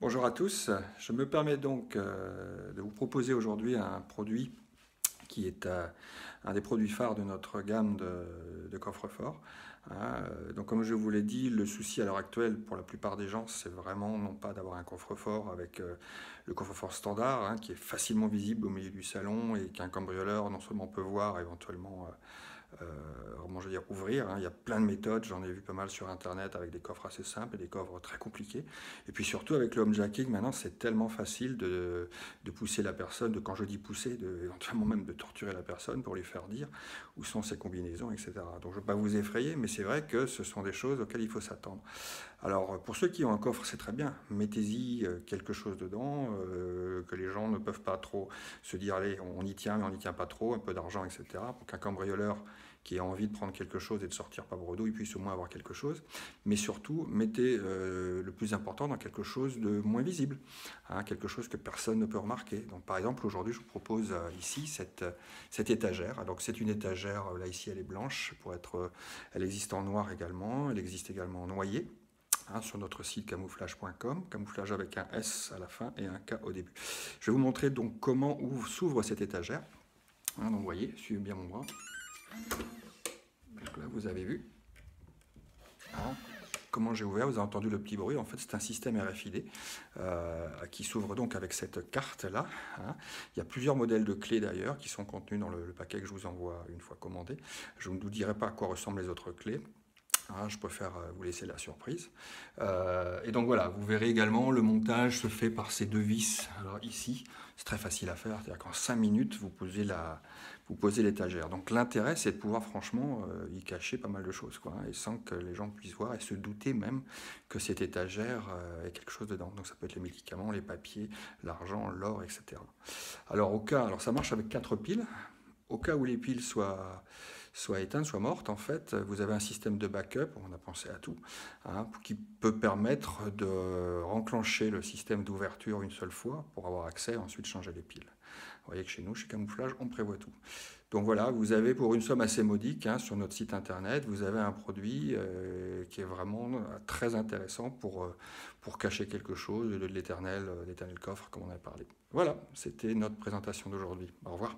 Bonjour à tous, je me permets donc de vous proposer aujourd'hui un produit qui est un des produits phares de notre gamme de coffres-forts. Donc comme je vous l'ai dit, le souci à l'heure actuelle pour la plupart des gens, c'est vraiment non pas d'avoir un coffre-fort avec le coffre-fort standard, qui est facilement visible au milieu du salon et qu'un cambrioleur non seulement peut voir, éventuellement comment je veux dire, ouvrir. Il y a plein de méthodes, j'en ai vu pas mal sur internet avec des coffres assez simples et des coffres très compliqués. Et puis surtout avec le homejacking, maintenant c'est tellement facile de pousser la personne, quand je dis pousser, éventuellement même de torturer la personne pour lui faire dire où sont ses combinaisons, etc. Donc je ne veux pas vous effrayer, mais c'est vrai que ce sont des choses auxquelles il faut s'attendre. Alors pour ceux qui ont un coffre, c'est très bien, mettez-y quelque chose dedans, que les gens ne peuvent pas trop se dire allez on y tient mais on n'y tient pas trop, un peu d'argent, etc. Pour qu'un cambrioleur qui a envie de prendre quelque chose et de sortir pas bredouille puisse au moins avoir quelque chose. Mais surtout, mettez le plus important dans quelque chose de moins visible, quelque chose que personne ne peut remarquer. Donc par exemple, aujourd'hui, je vous propose ici cette étagère. Donc c'est une étagère, là ici elle est blanche, elle existe en noir également, elle existe également en noyer. Sur notre site camouflage.com, camouflage avec un S à la fin et un K au début. Je vais vous montrer donc comment s'ouvre cette étagère. Donc vous voyez, suivez bien mon bras. Donc là vous avez vu. Comment j'ai ouvert, vous avez entendu le petit bruit. En fait, c'est un système RFID qui s'ouvre donc avec cette carte-là. Il y a plusieurs modèles de clés d'ailleurs qui sont contenus dans le paquet que je vous envoie une fois commandé. Je ne vous dirai pas à quoi ressemblent les autres clés. Je préfère vous laisser la surprise. Et donc voilà, vous verrez également le montage se fait par ces deux vis. Alors ici, c'est très facile à faire, c'est-à-dire qu'en 5 minutes, vous posez l'étagère. Donc l'intérêt, c'est de pouvoir franchement y cacher pas mal de choses, et sans que les gens puissent voir et se douter même que cette étagère ait quelque chose dedans. Donc ça peut être les médicaments, les papiers, l'argent, l'or, etc. Alors ça marche avec 4 piles. Au cas où les piles soient éteintes, soient mortes, en fait, vous avez un système de backup, on a pensé à tout, qui peut permettre de renclencher le système d'ouverture une seule fois pour avoir accès et ensuite changer les piles. Vous voyez que chez nous, chez Camouflage, on prévoit tout. Donc voilà, vous avez pour une somme assez modique sur notre site internet, vous avez un produit qui est vraiment très intéressant pour cacher quelque chose de l'éternel coffre, comme on a parlé. Voilà, c'était notre présentation d'aujourd'hui. Au revoir.